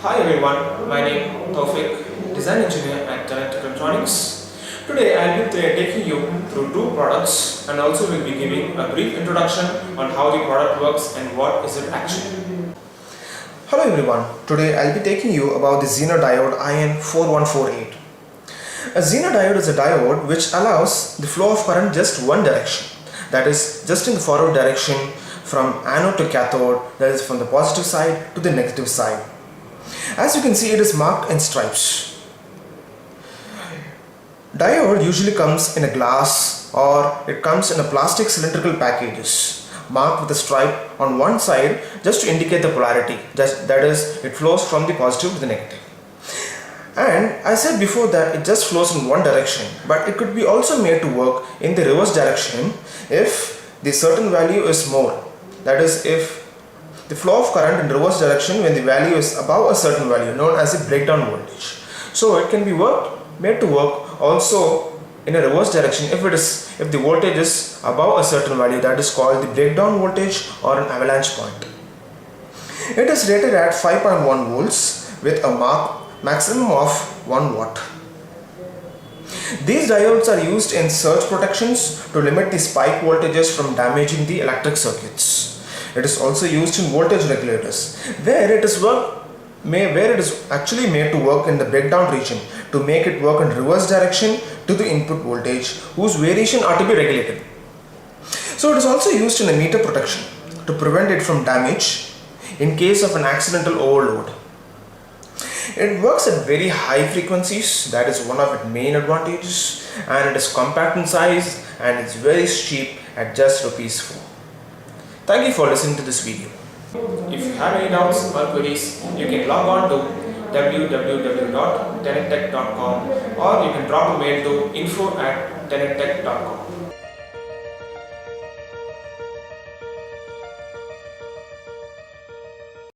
Hi everyone, my name is Taufik, design engineer at Tenet Technotronics. Today I will be taking you through two products and also will be giving a brief introduction on how the product works and what is it actually. Hello everyone, today I'll be taking you about the Zener diode IN4148. A Zener diode is a diode which allows the flow of current just one direction, that is just in the forward direction from anode to cathode, that is from the positive side to the negative side. As you can see, it is marked in stripes. Diode usually comes in a glass or it comes in a plastic cylindrical packages marked with a stripe on one side just to indicate the polarity, that is, it flows from the positive to the negative. And I said before that it just flows in one direction, but it could be also made to work in the reverse direction if the certain value is more, that is, if the flow of current in reverse direction when the value is above a certain value known as the breakdown voltage. So it can be made to work also in a reverse direction if the voltage is above a certain value, that is called the breakdown voltage or an avalanche point. It is rated at 5.1 volts with a maximum of 1 watt. These diodes are used in surge protections to limit the spike voltages from damaging the electric circuits. It is also used in voltage regulators where it is actually made to work in the breakdown region to make it work in reverse direction to the input voltage whose variation are to be regulated. So it is also used in a meter protection to prevent it from damage in case of an accidental overload. It works at very high frequencies, that is one of its main advantages, and it is compact in size and it's very cheap at just ₹4. Thank you for listening to this video. If you have any doubts or queries, you can log on to www.tenettech.com or you can drop a mail to info@tenettech.com.